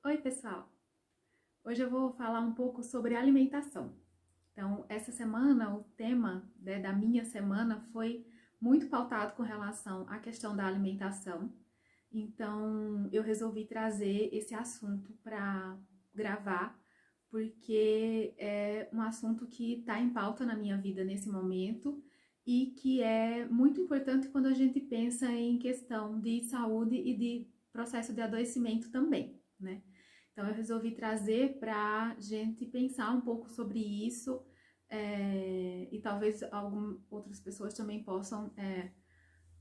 Oi, pessoal! Hoje eu vou falar um pouco sobre alimentação. Então, essa semana, o tema, né, da minha semana foi muito pautado com relação à questão da alimentação. Então, eu resolvi trazer esse assunto para gravar, porque é um assunto que está em pauta na minha vida nesse momento e que é muito importante quando a gente pensa em questão de saúde e de processo de adoecimento também, né? Então, eu resolvi trazer para a gente pensar um pouco sobre isso, e talvez outras pessoas também possam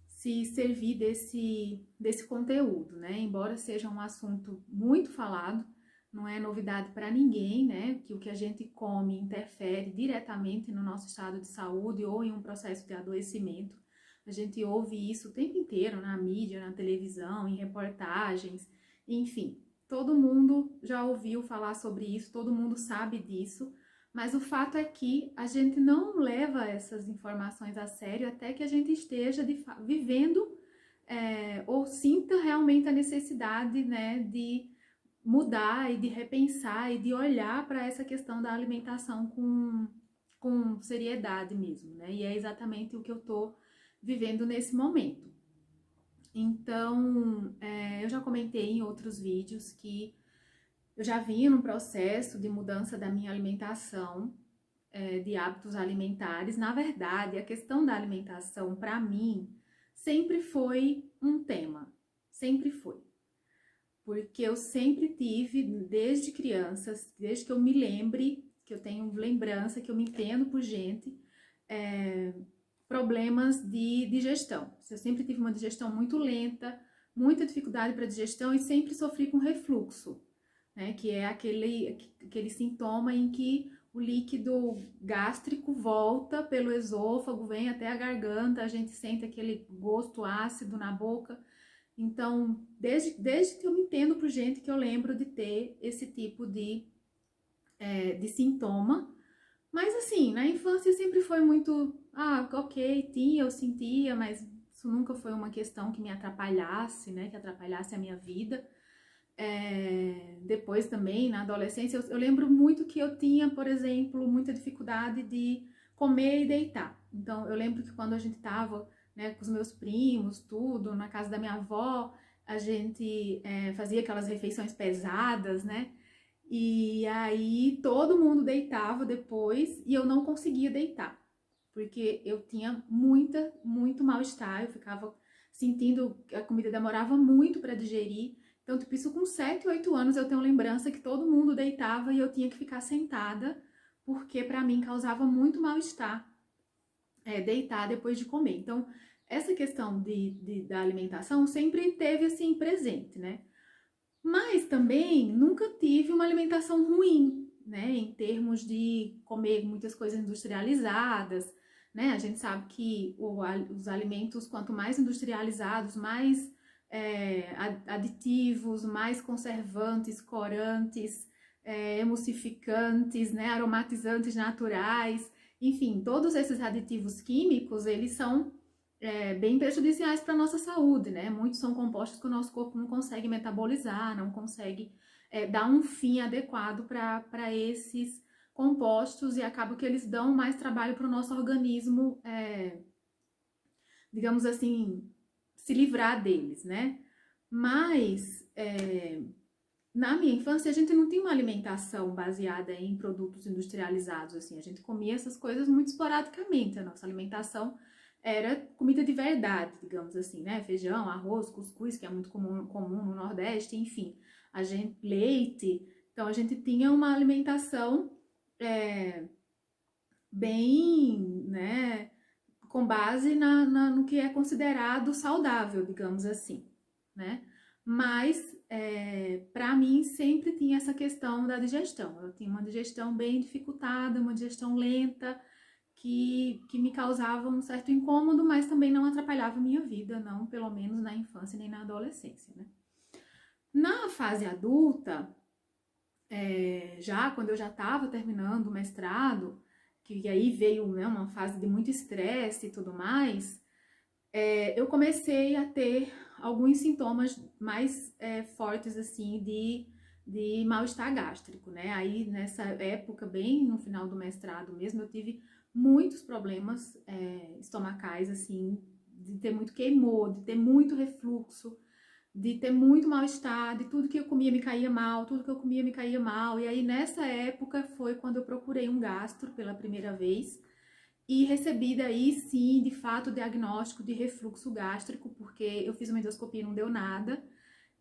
se servir desse conteúdo, né? Embora seja um assunto muito falado, não é novidade para ninguém, né? Que o que a gente come interfere diretamente no nosso estado de saúde ou em um processo de adoecimento. A gente ouve isso o tempo inteiro na mídia, na televisão, em reportagens, enfim. Todo mundo já ouviu falar sobre isso, todo mundo sabe disso, mas o fato é que a gente não leva essas informações a sério até que a gente esteja vivendo ou sinta realmente a necessidade, né, de mudar e de repensar e de olhar para essa questão da alimentação com seriedade mesmo, né? E é exatamente o que eu estou vivendo nesse momento. Então, eu já comentei em outros vídeos que eu já vinha num processo de mudança da minha alimentação, de hábitos alimentares. Na verdade, a questão da alimentação, para mim, sempre foi um tema. Sempre foi. Porque eu sempre tive, desde crianças, desde que eu me lembre, que eu tenho lembrança, que eu me entendo por gente, é, problemas de digestão. Eu sempre tive uma digestão muito lenta, muita dificuldade para digestão e sempre sofri com refluxo, né? Que é aquele sintoma em que o líquido gástrico volta pelo esôfago, vem até a garganta, a gente sente aquele gosto ácido na boca. Então, desde que eu me entendo por gente que eu lembro de ter esse tipo de sintoma. Mas assim, na infância sempre foi muito, ok, tinha, eu sentia, mas isso nunca foi uma questão que me atrapalhasse, né, que atrapalhasse a minha vida. Depois também, na adolescência, eu lembro muito que eu tinha, por exemplo, muita dificuldade de comer e deitar. Então, eu lembro que quando a gente tava, né, com os meus primos, tudo, na casa da minha avó, a gente fazia aquelas refeições pesadas, né? E aí todo mundo deitava depois e eu não conseguia deitar, porque eu tinha muito mal-estar, eu ficava sentindo que a comida demorava muito para digerir. Então, tipo, isso com 7, 8 anos eu tenho lembrança que todo mundo deitava e eu tinha que ficar sentada, porque para mim causava muito mal-estar deitar depois de comer. Então, essa questão da alimentação sempre teve assim presente, né? Mas também nunca tive uma alimentação ruim, né? Em termos de comer muitas coisas industrializadas, né? A gente sabe que os alimentos, quanto mais industrializados, mais aditivos, mais conservantes, corantes, emulsificantes, né? Aromatizantes naturais, enfim, todos esses aditivos químicos, eles são bem prejudiciais para a nossa saúde, né? Muitos são compostos que o nosso corpo não consegue metabolizar, não consegue dar um fim adequado para esses compostos e acaba que eles dão mais trabalho para o nosso organismo, digamos assim, se livrar deles, né? Mas na minha infância a gente não tinha uma alimentação baseada em produtos industrializados, assim, a gente comia essas coisas muito esporadicamente, a nossa alimentação era comida de verdade, digamos assim, né? Feijão, arroz, cuscuz, que é muito comum no Nordeste, enfim. Leite. Então, a gente tinha uma alimentação é, bem, né? Com base no que é considerado saudável, digamos assim, né? Mas, para mim, sempre tinha essa questão da digestão. Eu tinha uma digestão bem dificultada, uma digestão lenta, que me causava um certo incômodo, mas também não atrapalhava a minha vida, não, pelo menos na infância nem na adolescência, né? Na fase adulta, já quando eu já estava terminando o mestrado, que aí veio, né, uma fase de muito estresse e tudo mais, eu comecei a ter alguns sintomas mais fortes, assim, de mal-estar gástrico, né? Aí nessa época, bem no final do mestrado mesmo, eu tive muitos problemas estomacais, assim, de ter muito queimor, de ter muito refluxo, de ter muito mal-estar, de tudo que eu comia me caía mal, tudo que eu comia me caía mal. E aí nessa época foi quando eu procurei um gastro pela primeira vez e recebi daí sim, de fato, o diagnóstico de refluxo gástrico, porque eu fiz uma endoscopia e não deu nada.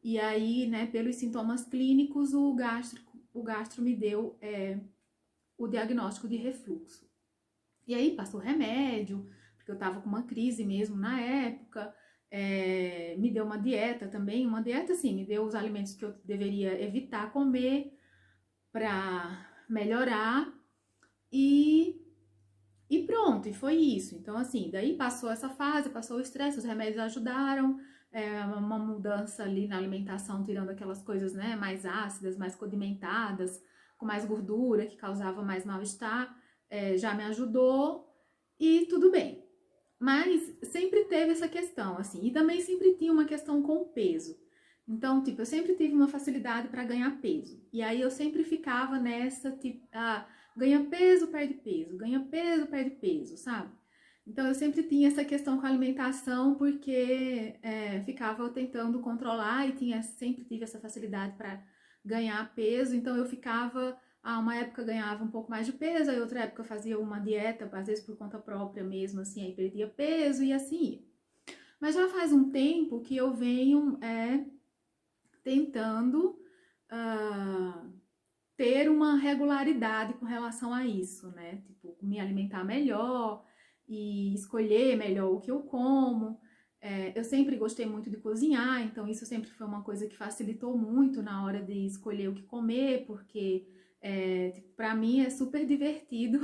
E aí, né, pelos sintomas clínicos, o gastro me deu o diagnóstico de refluxo. E aí passou remédio, porque eu tava com uma crise mesmo na época, me deu uma dieta também, uma dieta assim, me deu os alimentos que eu deveria evitar comer para melhorar e pronto, e foi isso. Então assim, daí passou essa fase, passou o estresse, os remédios ajudaram, uma mudança ali na alimentação, tirando aquelas coisas, né, mais ácidas, mais condimentadas, com mais gordura, que causava mais mal-estar, já me ajudou e tudo bem. Mas sempre teve essa questão, assim, e também sempre tinha uma questão com o peso. Então, tipo, eu sempre tive uma facilidade para ganhar peso. E aí eu sempre ficava nessa, tipo, ganha peso, ganha peso, perde peso, sabe? Então eu sempre tinha essa questão com a alimentação porque ficava tentando controlar e sempre tive essa facilidade para ganhar peso. Então eu ficava, uma época ganhava um pouco mais de peso, aí outra época eu fazia uma dieta, às vezes por conta própria mesmo, assim, aí perdia peso e assim ia. Mas já faz um tempo que eu venho tentando ter uma regularidade com relação a isso, né? Tipo, me alimentar melhor e escolher melhor o que eu como. Eu sempre gostei muito de cozinhar, então isso sempre foi uma coisa que facilitou muito na hora de escolher o que comer, porque tipo, para mim é super divertido,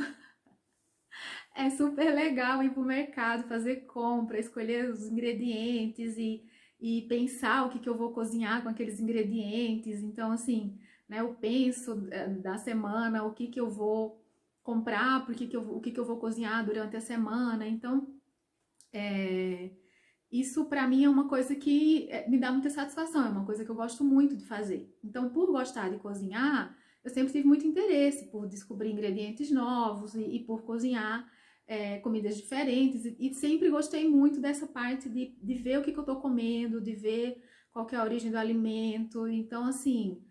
é super legal ir pro mercado, fazer compra, escolher os ingredientes e pensar o que eu vou cozinhar com aqueles ingredientes. Então, assim, né, eu penso da semana, o que eu vou comprar, o que eu vou cozinhar durante a semana. Então, isso para mim é uma coisa que me dá muita satisfação, é uma coisa que eu gosto muito de fazer. Então, por gostar de cozinhar, eu sempre tive muito interesse por descobrir ingredientes novos e por cozinhar comidas diferentes. E sempre gostei muito dessa parte de ver o que eu tô comendo, de ver qual que é a origem do alimento. Então, assim,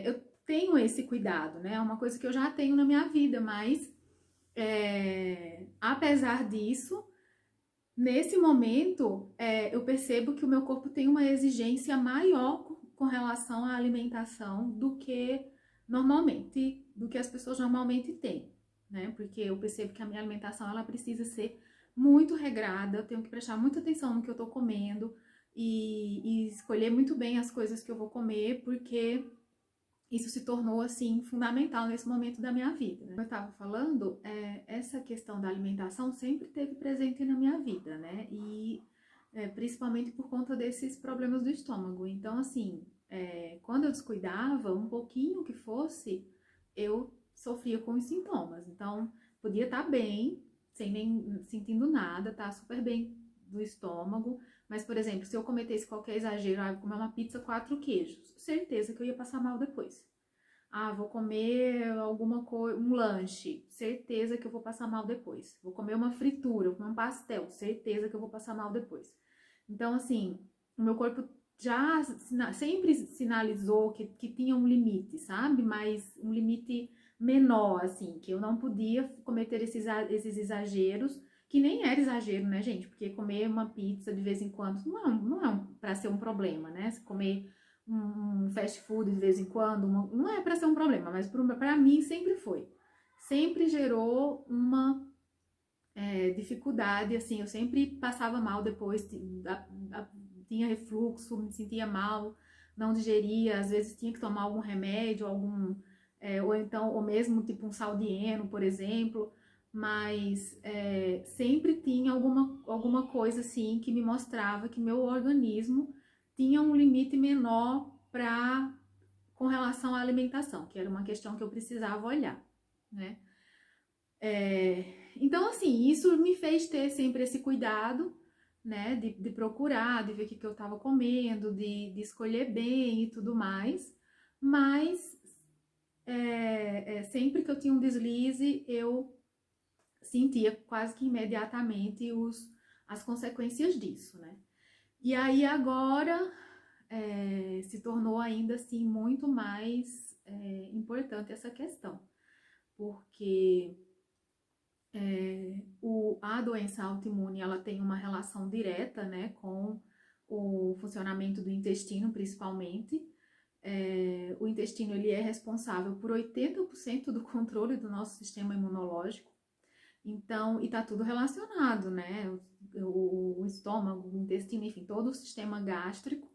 eu tenho esse cuidado, né? É uma coisa que eu já tenho na minha vida, mas apesar disso, nesse momento, eu percebo que o meu corpo tem uma exigência maior com relação à alimentação do que normalmente, do que as pessoas normalmente têm, né? Porque eu percebo que a minha alimentação, ela precisa ser muito regrada, eu tenho que prestar muita atenção no que eu tô comendo e escolher muito bem as coisas que eu vou comer, porque isso se tornou, assim, fundamental nesse momento da minha vida, né? Como eu estava falando, essa questão da alimentação sempre teve presente na minha vida, né? E principalmente por conta desses problemas do estômago. Então, assim, quando eu descuidava, um pouquinho que fosse, eu sofria com os sintomas. Então, podia estar bem, sem nem sentindo nada, tá super bem do estômago, mas, por exemplo, se eu cometesse qualquer exagero, eu comer uma pizza 4 queijos, certeza que eu ia passar mal depois. Vou comer alguma coisa, um lanche, certeza que eu vou passar mal depois. Vou comer uma fritura, vou comer um pastel, certeza que eu vou passar mal depois. Então, assim, o meu corpo já sempre sinalizou que tinha um limite, sabe? Mas um limite menor, assim, que eu não podia cometer esses exageros, que nem era exagero, né, gente? Porque comer uma pizza de vez em quando não é para ser um problema, né? Se comer um fast food de vez em quando, não é para ser um problema, mas para mim sempre foi. Sempre gerou uma dificuldade, assim, eu sempre passava mal depois, tinha refluxo, me sentia mal, não digeria, às vezes tinha que tomar algum remédio, ou então, ou mesmo tipo um saldieno, por exemplo, mas sempre tinha alguma coisa assim que me mostrava que meu organismo tinha um limite menor com relação à alimentação, que era uma questão que eu precisava olhar, né? Então, assim, isso me fez ter sempre esse cuidado, né, de procurar, de ver o que eu estava comendo, de escolher bem e tudo mais. mas sempre que eu tinha um deslize, eu sentia quase que imediatamente as consequências disso, né? E aí agora se tornou ainda assim muito mais importante essa questão, porque a doença autoimune ela tem uma relação direta, né, com o funcionamento do intestino, principalmente. O intestino ele é responsável por 80% do controle do nosso sistema imunológico. Então, e tá tudo relacionado, né? O estômago, o intestino, enfim, todo o sistema gástrico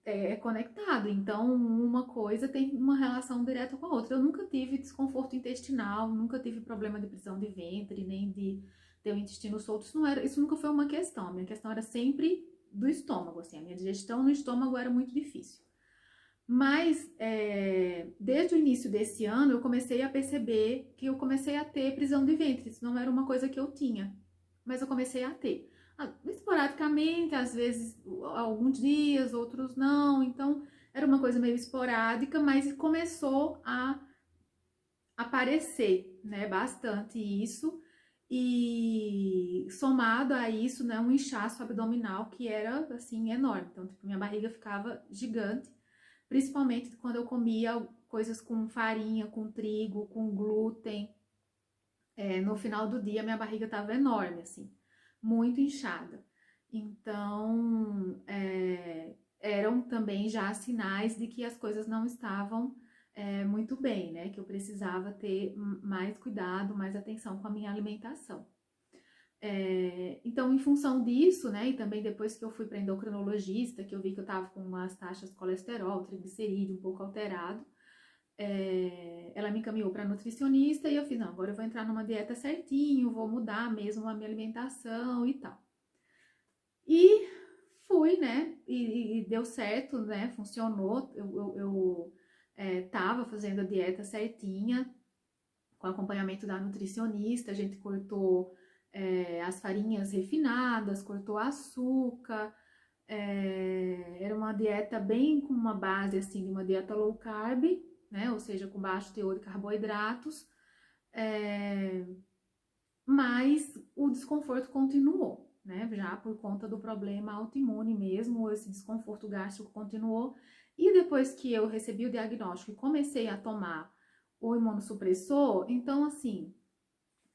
é conectado. Então, uma coisa tem uma relação direta com a outra. Eu nunca tive desconforto intestinal, nunca tive problema de prisão de ventre, nem de ter o intestino solto. Isso nunca foi uma questão. A minha questão era sempre do estômago, assim. A minha digestão no estômago era muito difícil. Mas, desde o início desse ano, eu comecei a perceber que eu comecei a ter prisão de ventre. Isso não era uma coisa que eu tinha, mas eu comecei a ter. Esporadicamente, às vezes, alguns dias, outros não. Então, era uma coisa meio esporádica, mas começou a aparecer, né, bastante isso. E somado a isso, né, um inchaço abdominal que era, assim, enorme. Então, tipo, minha barriga ficava gigante. Principalmente quando eu comia coisas com farinha, com trigo, com glúten. No final do dia, minha barriga estava enorme, assim, muito inchada. Então, eram também já sinais de que as coisas não estavam muito bem, né? Que eu precisava ter mais cuidado, mais atenção com a minha alimentação. Então, em função disso, né, e também depois que eu fui para endocrinologista, que eu vi que eu tava com umas taxas de colesterol, triglicerídeo um pouco alterado, ela me encaminhou para nutricionista e eu fiz, não, agora eu vou entrar numa dieta certinho, vou mudar mesmo a minha alimentação e tal. E fui, né, e deu certo, né, funcionou, eu tava fazendo a dieta certinha, com acompanhamento da nutricionista, a gente cortou as farinhas refinadas, cortou açúcar, era uma dieta bem com uma base assim de uma dieta low carb, né? Ou seja, com baixo teor de carboidratos, mas o desconforto continuou, né? Já por conta do problema autoimune mesmo, esse desconforto gástrico continuou. E depois que eu recebi o diagnóstico e comecei a tomar o imunossupressor, então assim,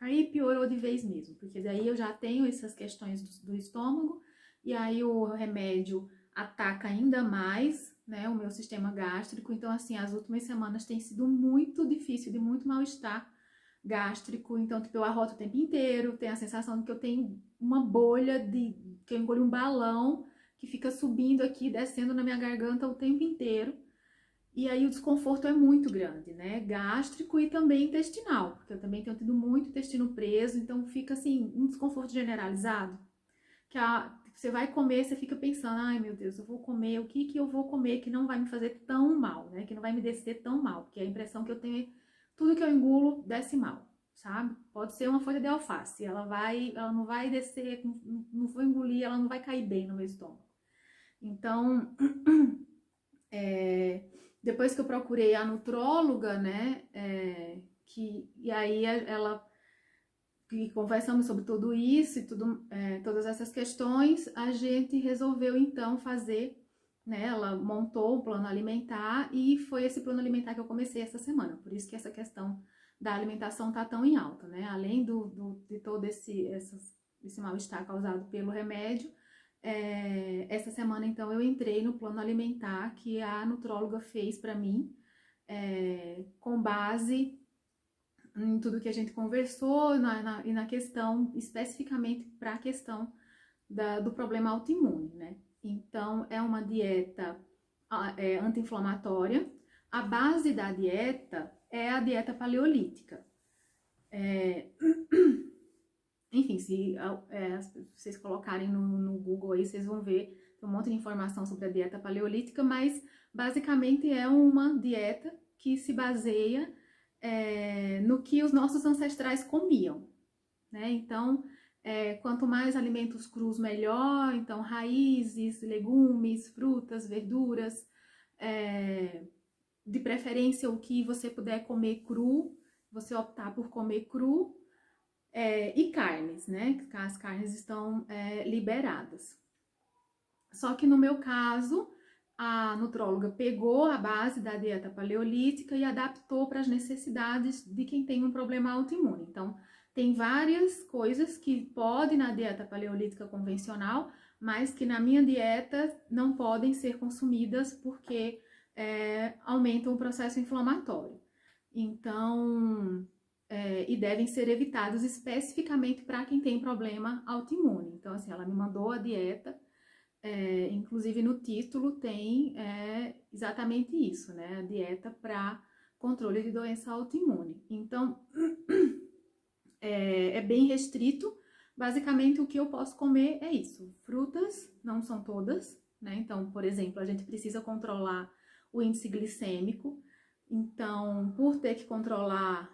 aí piorou de vez mesmo, porque daí eu já tenho essas questões do estômago, e aí o remédio ataca ainda mais, né, o meu sistema gástrico. Então, assim, as últimas semanas tem sido muito difícil, de muito mal-estar gástrico. Então, tipo, eu arroto o tempo inteiro, tenho a sensação de que eu tenho uma bolha, que eu engoli um balão, que fica subindo aqui, descendo na minha garganta o tempo inteiro. E aí o desconforto é muito grande, né? Gástrico e também intestinal, porque eu também tenho tido muito intestino preso, então fica assim, um desconforto generalizado. Você vai comer, você fica pensando, ai meu Deus, eu vou comer, o que que eu vou comer que não vai me fazer tão mal, né? Que não vai me descer tão mal, porque a impressão que eu tenho é tudo que eu engulo desce mal, sabe? Pode ser uma folha de alface, ela não vai descer, não vou engolir, ela não vai cair bem no meu estômago. Então, depois que eu procurei a nutróloga, né, e aí ela, que conversamos sobre tudo isso e todas essas questões, a gente resolveu então fazer, né, ela montou o plano alimentar e foi esse plano alimentar que eu comecei essa semana, por isso que essa questão da alimentação tá tão em alta, né, além de todo esse mal-estar causado pelo remédio. Essa semana, então, eu entrei no plano alimentar que a nutróloga fez para mim, com base em tudo que a gente conversou e na questão, especificamente para a questão do problema autoimune, né? Então, é uma dieta anti-inflamatória. A base da dieta é a dieta paleolítica. Enfim, se vocês colocarem no Google aí, vocês vão ver um monte de informação sobre a dieta paleolítica, mas basicamente é uma dieta que se baseia no que os nossos ancestrais comiam, né? Então, quanto mais alimentos crus, melhor. Então, raízes, legumes, frutas, verduras, de preferência o que você puder comer cru, você optar por comer cru, e carnes, né? As carnes estão liberadas. Só que no meu caso, a nutróloga pegou a base da dieta paleolítica e adaptou para as necessidades de quem tem um problema autoimune. Então, tem várias coisas que podem na dieta paleolítica convencional, mas que na minha dieta não podem ser consumidas porque aumentam o processo inflamatório. Então, e devem ser evitados especificamente para quem tem problema autoimune. Então, assim, ela me mandou a dieta. Inclusive no título tem exatamente isso, né? A dieta para controle de doença autoimune. Então, é bem restrito. Basicamente, o que eu posso comer é isso. Frutas, não são todas, né? Então, por exemplo, a gente precisa controlar o índice glicêmico. Então, por ter que controlar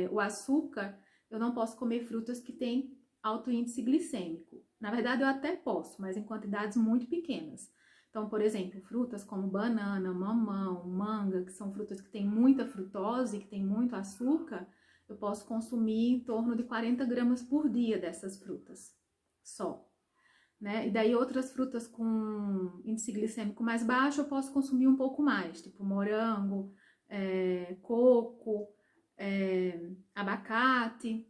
o açúcar, eu não posso comer frutas que têm alto índice glicêmico. Na verdade, eu até posso, mas em quantidades muito pequenas. Então, por exemplo, frutas como banana, mamão, manga, que são frutas que têm muita frutose, que têm muito açúcar, eu posso consumir em torno de 40 gramas por dia dessas frutas, só. Né? E daí outras frutas com índice glicêmico mais baixo, eu posso consumir um pouco mais, tipo morango, coco, abacate.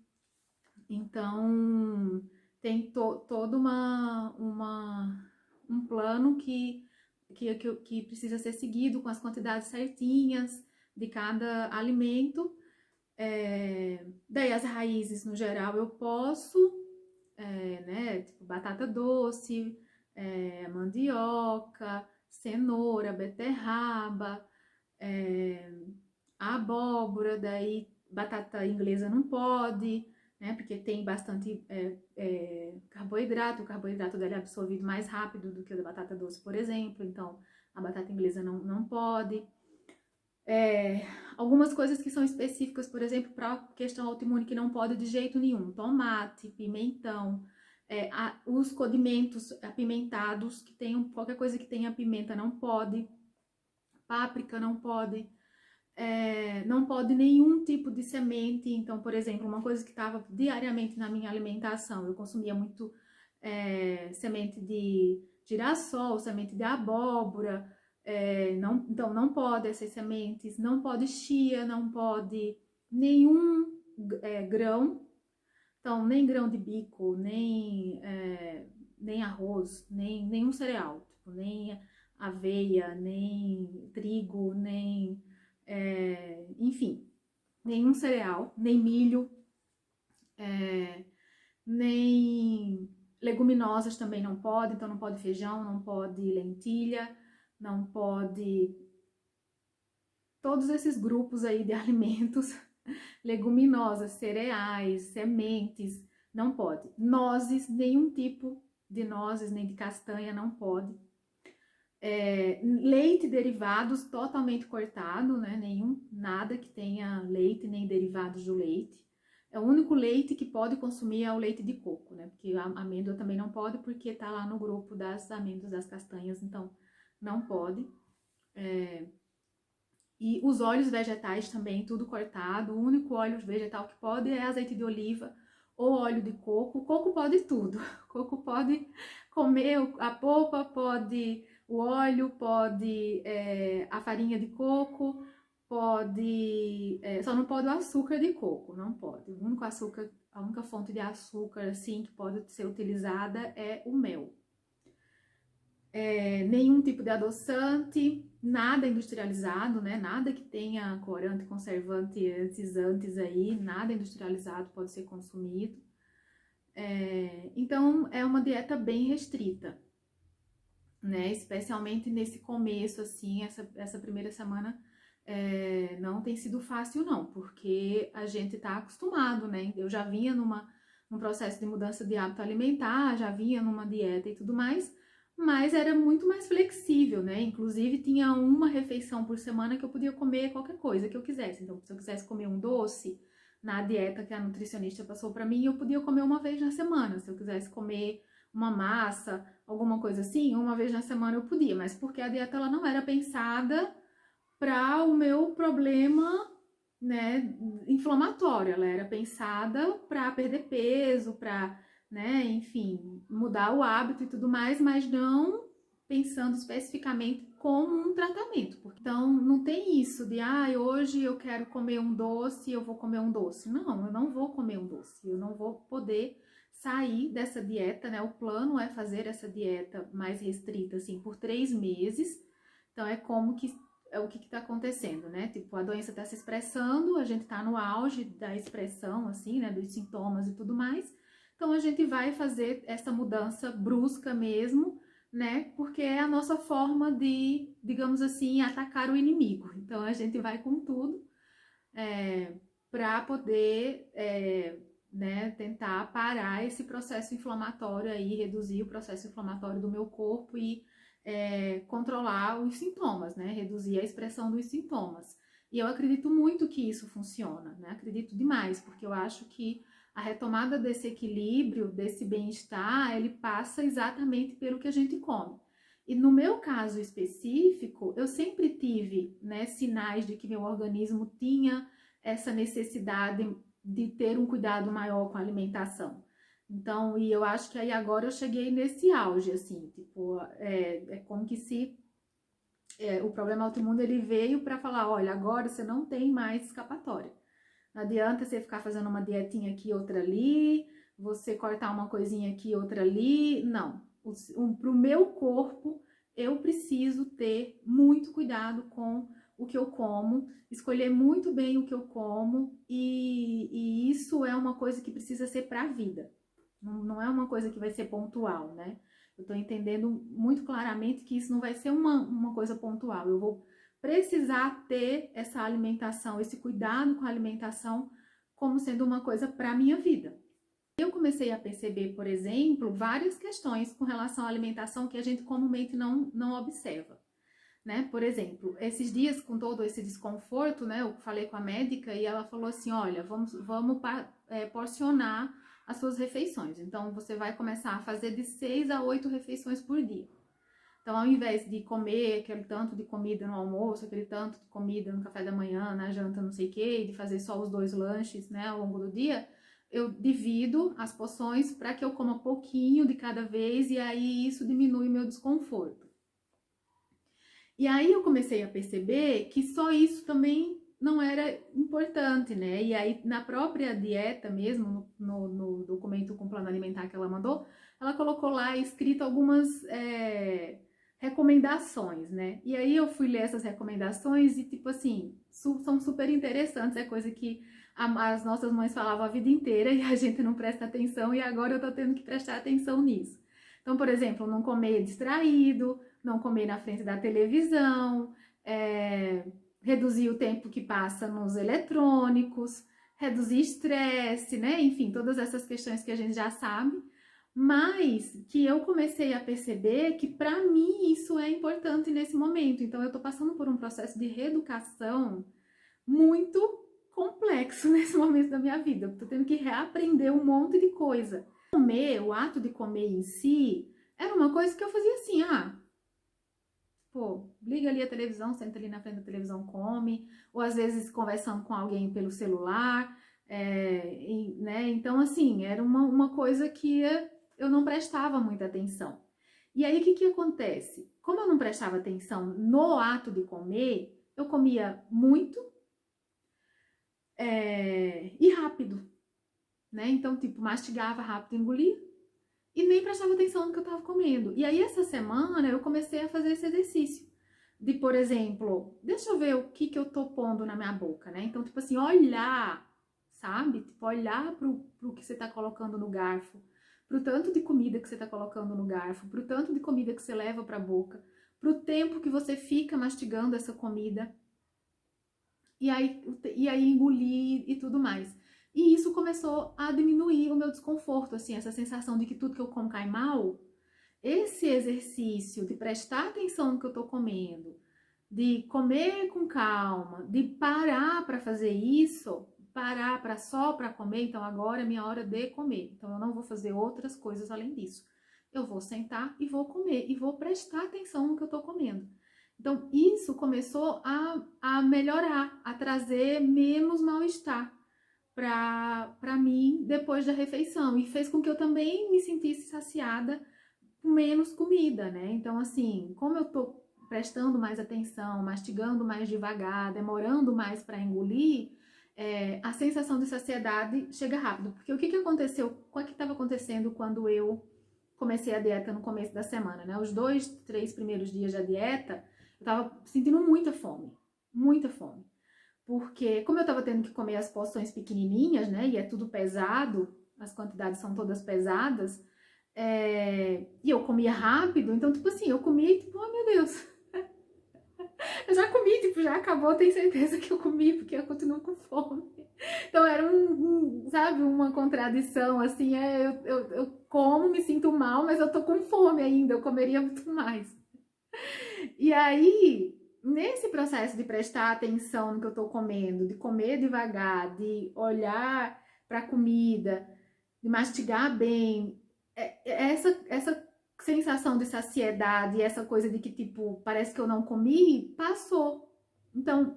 Então, tem todo um plano que precisa ser seguido com as quantidades certinhas de cada alimento. Daí as raízes, no geral, eu posso, né, tipo batata doce, mandioca, cenoura, beterraba, abóbora, daí batata inglesa não pode, né, porque tem bastante carboidrato, o carboidrato dela é absorvido mais rápido do que o da batata doce, por exemplo, então a batata inglesa não pode. Algumas coisas que são específicas, por exemplo, para a questão autoimune que não pode de jeito nenhum, tomate, pimentão, os condimentos apimentados, que tenham qualquer coisa que tenha pimenta não pode, páprica não pode, não pode nenhum tipo de semente. Então, por exemplo, uma coisa que estava diariamente na minha alimentação, eu consumia muito semente de girassol, semente de abóbora, então não pode essas sementes, não pode chia, não pode nenhum grão, então nem grão de bico, nem arroz, nem nenhum cereal, tipo, nem aveia, nem trigo, nem enfim, nenhum cereal, nem milho, nem leguminosas também não pode, então não pode feijão, não pode lentilha, não pode todos esses grupos aí de alimentos, leguminosas, cereais, sementes, não pode. Nozes, nenhum tipo de nozes, nem de castanha, não pode. Leite, derivados totalmente cortado, né? Nada que tenha leite nem derivados do leite. O único leite que pode consumir é o leite de coco, né? Porque a amêndoa também não pode, porque tá lá no grupo das amêndoas, das castanhas, então não pode. E os óleos vegetais também, tudo cortado. O único óleo vegetal que pode é azeite de oliva ou óleo de coco. O coco pode tudo. O coco pode comer a polpa, pode o óleo, pode a farinha de coco, pode... só não pode o açúcar de coco, não pode. O único açúcar, a única fonte de açúcar, assim, que pode ser utilizada é o mel. Nenhum tipo de adoçante, nada industrializado, né? Nada que tenha corante, conservante, antizantes aí, nada industrializado pode ser consumido. Então, é uma dieta bem restrita, né? Especialmente nesse começo, assim, essa primeira semana não tem sido fácil, não, porque a gente tá acostumado, né? Eu já vinha num processo de mudança de hábito alimentar, já vinha numa dieta e tudo mais, mas era muito mais flexível, né? Inclusive, tinha uma refeição por semana que eu podia comer qualquer coisa que eu quisesse. Então, se eu quisesse comer um doce, na dieta que a nutricionista passou para mim, eu podia comer uma vez na semana. Se eu quisesse comer uma massa, alguma coisa assim, uma vez na semana eu podia, mas porque a dieta ela não era pensada para o meu problema, né, inflamatório, ela era pensada para perder peso, para, né, enfim, mudar o hábito e tudo mais, mas não pensando especificamente como um tratamento. Então, não tem isso de, hoje eu quero comer um doce, eu vou comer um doce. Não, eu não vou comer um doce, eu não vou poder sair dessa dieta, né? O plano é fazer essa dieta mais restrita, assim, por 3 meses. Então, é como que é o que está acontecendo, né? Tipo, a doença está se expressando, a gente está no auge da expressão, assim, né? Dos sintomas e tudo mais. Então, a gente vai fazer essa mudança brusca mesmo, né? Porque é a nossa forma de, digamos assim, atacar o inimigo. Então, a gente vai com tudo para poder, né, tentar parar esse processo inflamatório aí, reduzir o processo inflamatório do meu corpo e controlar os sintomas, né? Reduzir a expressão dos sintomas. E eu acredito muito que isso funciona, né? Acredito demais, porque eu acho que a retomada desse equilíbrio, desse bem-estar, ele passa exatamente pelo que a gente come. E no meu caso específico, eu sempre tive, né, sinais de que meu organismo tinha essa necessidade de ter um cuidado maior com a alimentação. Então, e eu acho que aí agora eu cheguei nesse auge, assim, tipo, é como que se o problema autoimune ele veio para falar, olha, agora você não tem mais escapatória. Não adianta você ficar fazendo uma dietinha aqui, outra ali, você cortar uma coisinha aqui, outra ali. Não. Para o meu corpo, eu preciso ter muito cuidado com o que eu como, escolher muito bem o que eu como, e isso é uma coisa que precisa ser para a vida. Não é uma coisa que vai ser pontual, né? Eu tô entendendo muito claramente que isso não vai ser uma coisa pontual. Eu vou precisar ter essa alimentação, esse cuidado com a alimentação como sendo uma coisa para a minha vida. Eu comecei a perceber, por exemplo, várias questões com relação à alimentação que a gente comumente não observa. Né? Por exemplo, esses dias com todo esse desconforto, né, eu falei com a médica e ela falou assim, olha, vamos porcionar as suas refeições. Então, você vai começar a fazer de 6 a 8 refeições por dia. Então, ao invés de comer aquele tanto de comida no almoço, aquele tanto de comida no café da manhã, na janta, não sei o quê, de fazer só os 2 lanches, né, ao longo do dia, eu divido as porções para que eu coma pouquinho de cada vez e aí isso diminui meu desconforto. E aí eu comecei a perceber que só isso também não era importante, né? E aí na própria dieta mesmo, no documento com plano alimentar que ela mandou, ela colocou lá escrito algumas recomendações, né? E aí eu fui ler essas recomendações e tipo assim, são super interessantes, é coisa que as nossas mães falavam a vida inteira e a gente não presta atenção e agora eu tô tendo que prestar atenção nisso. Então, por exemplo, não comer distraído, não comer na frente da televisão, reduzir o tempo que passa nos eletrônicos, reduzir estresse, né? Enfim, todas essas questões que a gente já sabe, mas que eu comecei a perceber que para mim isso é importante nesse momento. Então, eu tô passando por um processo de reeducação muito complexo nesse momento da minha vida. Eu tô tendo que reaprender um monte de coisa. Comer, o ato de comer em si, era uma coisa que eu fazia assim, pô, liga ali a televisão, senta ali na frente da televisão, come, ou às vezes conversando com alguém pelo celular, né? Então, assim, era uma coisa que eu não prestava muita atenção. E aí, o que acontece? Como eu não prestava atenção no ato de comer, eu comia muito e rápido, né? Então, tipo, mastigava rápido, engolia, e nem prestava atenção no que eu estava comendo. E aí, essa semana, eu comecei a fazer esse exercício. De, por exemplo, deixa eu ver o que eu tô pondo na minha boca, né? Então, tipo assim, olhar, sabe? Tipo, olhar pro que você tá colocando no garfo, pro tanto de comida que você tá colocando no garfo, pro tanto de comida que você leva pra boca, pro tempo que você fica mastigando essa comida. E aí engolir e tudo mais. E isso começou a diminuir o meu desconforto, assim, essa sensação de que tudo que eu como cai mal. Esse exercício de prestar atenção no que eu tô comendo, de comer com calma, de parar para fazer isso, parar para só para comer, então agora é minha hora de comer. Então eu não vou fazer outras coisas além disso. eu vou sentar e vou comer, e vou prestar atenção no que eu tô comendo. Então, isso começou a melhorar, a trazer menos mal-estar para mim depois da refeição, e fez com que eu também me sentisse saciada com menos comida, né? Então, assim, como eu tô prestando mais atenção, mastigando mais devagar, demorando mais para engolir, a sensação de saciedade chega rápido. Porque o que aconteceu, o que estava acontecendo quando eu comecei a dieta no começo da semana, né? Os 2, 3 primeiros dias da dieta, eu tava sentindo muita fome, muita fome. Porque como eu tava tendo que comer as porções pequenininhas, né? E é tudo pesado, as quantidades são todas pesadas, e eu comia rápido, então, tipo assim, eu comia e, tipo, oh meu Deus, eu já comi, tipo, já acabou, tenho certeza que eu comi, porque eu continuo com fome. Então era sabe, uma contradição, assim, eu como, me sinto mal, mas eu tô com fome ainda, eu comeria muito mais. E aí, nesse processo de prestar atenção no que eu tô comendo, de comer devagar, de olhar pra comida, de mastigar bem, essa sensação de saciedade, essa coisa de que, tipo, parece que eu não comi, passou. Então,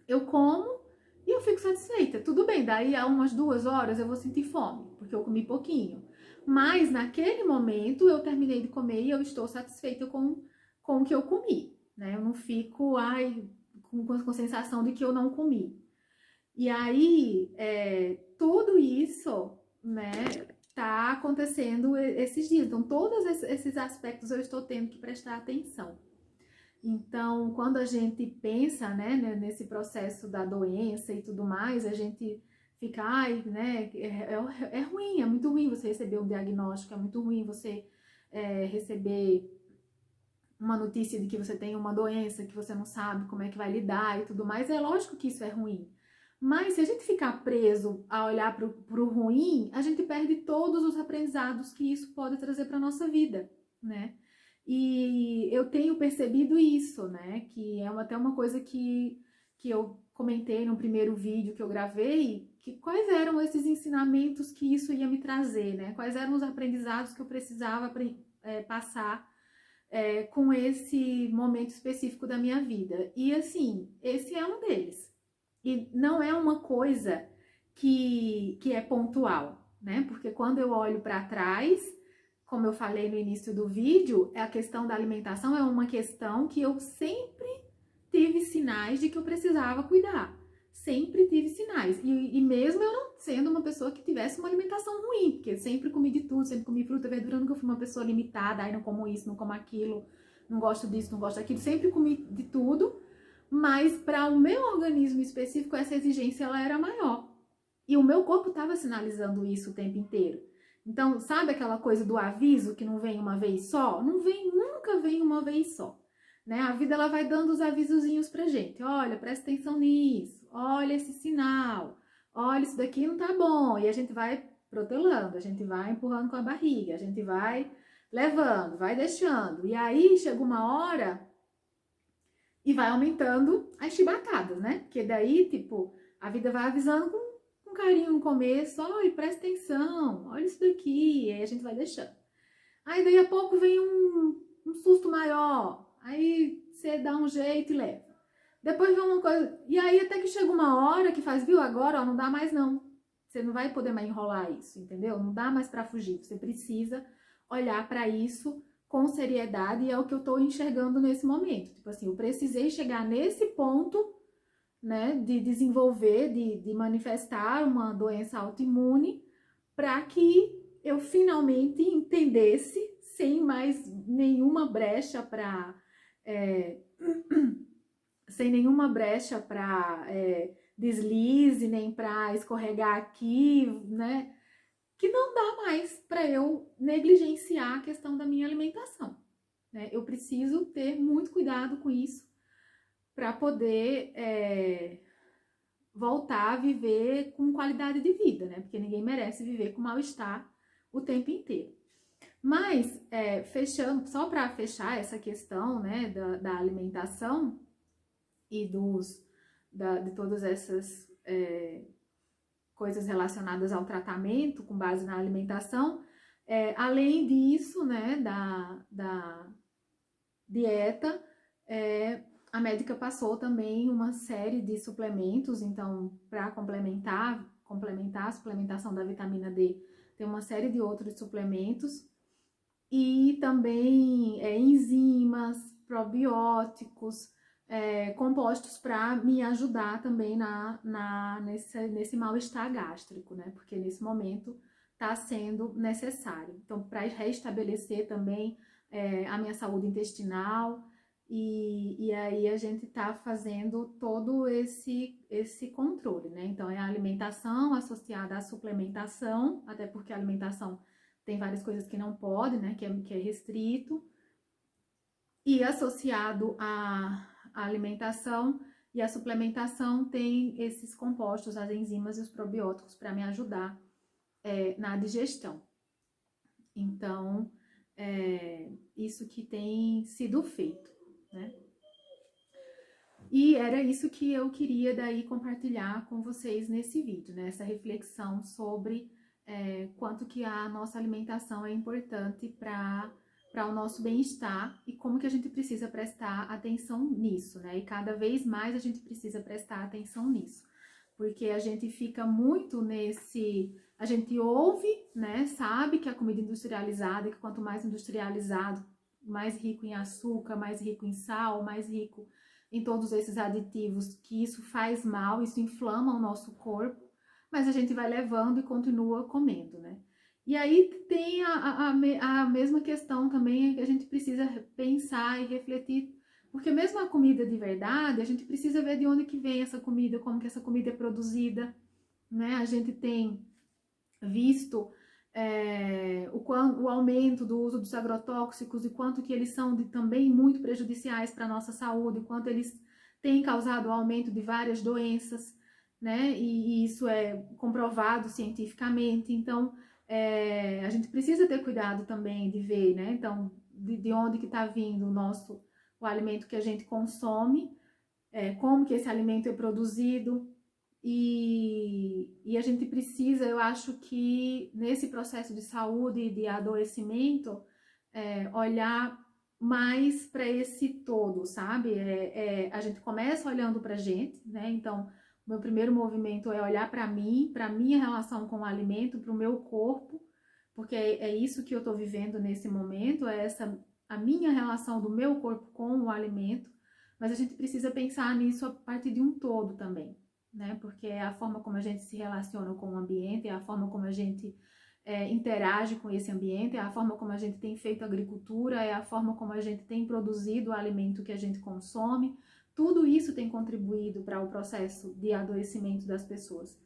eu como e eu fico satisfeita. Tudo bem, daí a umas 2 horas eu vou sentir fome, porque eu comi pouquinho. Mas naquele momento eu terminei de comer e eu estou satisfeita com o que eu comi, né? Eu não fico, com sensação de que eu não comi. E aí, tudo isso, né, tá acontecendo esses dias. Então, todos esses aspectos eu estou tendo que prestar atenção. Então, quando a gente pensa, né, nesse processo da doença e tudo mais, a gente fica, né, é ruim, é muito ruim você receber um diagnóstico, é muito ruim você receber uma notícia de que você tem uma doença, que você não sabe como é que vai lidar e tudo mais. É lógico que isso é ruim. Mas se a gente ficar preso a olhar para o ruim, a gente perde todos os aprendizados que isso pode trazer para nossa vida, né? E eu tenho percebido isso, né? Que é até uma coisa que eu comentei no primeiro vídeo que eu gravei, que quais eram esses ensinamentos que isso ia me trazer, né? Quais eram os aprendizados que eu precisava passar com esse momento específico da minha vida. E assim, esse é um deles. E não é uma coisa que é pontual, né? Porque quando eu olho para trás, como eu falei no início do vídeo, a questão da alimentação é uma questão que eu sempre tive sinais de que eu precisava cuidar. Sempre tive sinais. E mesmo eu não sendo uma pessoa que tivesse uma alimentação ruim, porque sempre comi de tudo, sempre comi fruta, verdura, nunca fui uma pessoa limitada, aí não como isso, não como aquilo, não gosto disso, não gosto daquilo, sempre comi de tudo, mas para o meu organismo específico essa exigência ela era maior. E o meu corpo estava sinalizando isso o tempo inteiro. Então, sabe aquela coisa do aviso que não vem uma vez só? Não vem, nunca vem uma vez só. Né? A vida ela vai dando os avisozinhos pra gente. Olha, presta atenção nisso. Olha esse sinal. Olha, isso daqui não tá bom. E a gente vai protelando, a gente vai empurrando com a barriga, a gente vai levando, vai deixando. E aí chega uma hora e vai aumentando as chibatadas, né? Porque daí, tipo, a vida vai avisando com carinho no começo. Olha, presta atenção. Olha isso daqui. E aí a gente vai deixando. Aí daí a pouco vem um susto maior. Aí você dá um jeito e leva. Depois vem uma coisa. E aí até que chega uma hora que faz, viu, agora ó, não dá mais não. Você não vai poder mais enrolar isso, entendeu? Não dá mais para fugir. Você precisa olhar para isso com seriedade e é o que eu tô enxergando nesse momento. Tipo assim, eu precisei chegar nesse ponto, né, de desenvolver, de manifestar uma doença autoimune para que eu finalmente entendesse sem mais nenhuma brecha para sem nenhuma brecha para deslize, nem para escorregar aqui, né? Que não dá mais para eu negligenciar a questão da minha alimentação. Né? Eu preciso ter muito cuidado com isso para poder voltar a viver com qualidade de vida, né? Porque ninguém merece viver com mal-estar o tempo inteiro. Mas, fechando, só para fechar essa questão, né, da alimentação e de todas essas coisas relacionadas ao tratamento com base na alimentação, Além disso, né, da dieta, a médica passou também uma série de suplementos, então, para complementar a suplementação da vitamina D, tem uma série de outros suplementos, e também enzimas, probióticos, compostos para me ajudar também nesse mal-estar gástrico, né? Porque nesse momento está sendo necessário. Então, para restabelecer também a minha saúde intestinal, e aí a gente está fazendo todo esse controle, né? Então, é a alimentação associada à suplementação, até porque a alimentação tem várias coisas que não pode, né? Que é restrito. E associado à alimentação e à suplementação tem esses compostos, as enzimas e os probióticos para me ajudar na digestão. Então, isso que tem sido feito, né? E era isso que eu queria daí compartilhar com vocês nesse vídeo, né? Essa reflexão sobre quanto que a nossa alimentação é importante para o nosso bem-estar e como que a gente precisa prestar atenção nisso, né? E cada vez mais a gente precisa prestar atenção nisso, porque a gente fica muito a gente ouve, né? Sabe que a comida industrializada, que quanto mais industrializado, mais rico em açúcar, mais rico em sal, mais rico em todos esses aditivos, que isso faz mal, isso inflama o nosso corpo, mas a gente vai levando e continua comendo, né? E aí tem a mesma questão também que a gente precisa pensar e refletir, porque mesmo a comida de verdade, a gente precisa ver de onde que vem essa comida, como que essa comida é produzida, né? A gente tem visto o aumento do uso dos agrotóxicos e quanto que eles são também muito prejudiciais para a nossa saúde, quanto eles têm causado o aumento de várias doenças, né? E isso é comprovado cientificamente. Então, a gente precisa ter cuidado também de ver, né? Então, de onde que está vindo o alimento que a gente consome, como que esse alimento é produzido. E a gente precisa, eu acho que nesse processo de saúde e de adoecimento, olhar mais para esse todo, sabe? A gente começa olhando para a gente, né? Então, o meu primeiro movimento é olhar para mim, para minha relação com o alimento, para o meu corpo, porque é isso que eu estou vivendo nesse momento, a minha relação do meu corpo com o alimento, mas a gente precisa pensar nisso a partir de um todo também, né? Porque é a forma como a gente se relaciona com o ambiente, é a forma como a gente interage com esse ambiente, é a forma como a gente tem feito agricultura, é a forma como a gente tem produzido o alimento que a gente consome. Tudo isso tem contribuído para o processo de adoecimento das pessoas,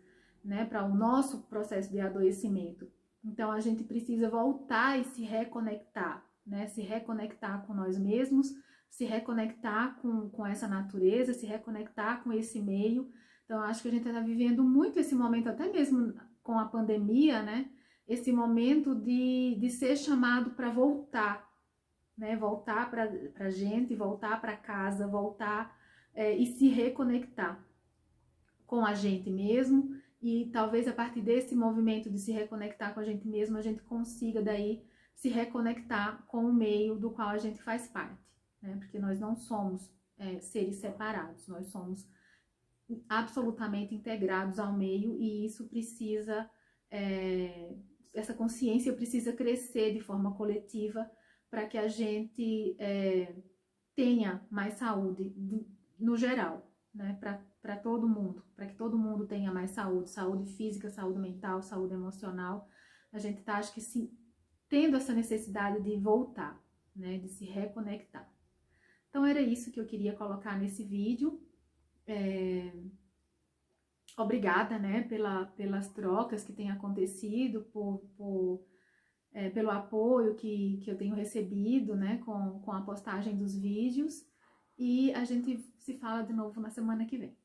né? Para o nosso processo de adoecimento. Então a gente precisa voltar e se reconectar, né? Se reconectar com nós mesmos, se reconectar com essa natureza, se reconectar com esse meio. Então, acho que a gente está vivendo muito esse momento, até mesmo com a pandemia, né? Esse momento de ser chamado para voltar, né? Voltar para a gente, voltar para casa, voltar e se reconectar com a gente mesmo. E talvez a partir desse movimento de se reconectar com a gente mesmo, a gente consiga daí se reconectar com o meio do qual a gente faz parte, né? Porque nós não somos seres separados, nós somos absolutamente integrados ao meio, e isso precisa, essa consciência precisa crescer de forma coletiva para que a gente tenha mais saúde no geral, né? Para todo mundo, para que todo mundo tenha mais saúde, saúde física, saúde mental, saúde emocional. A gente tá, acho que sim, tendo essa necessidade de voltar, né? De se reconectar. Então era isso que eu queria colocar nesse vídeo. Obrigada, né, pelas trocas que têm acontecido, pelo apoio que eu tenho recebido, né, com a postagem dos vídeos, e a gente se fala de novo na semana que vem.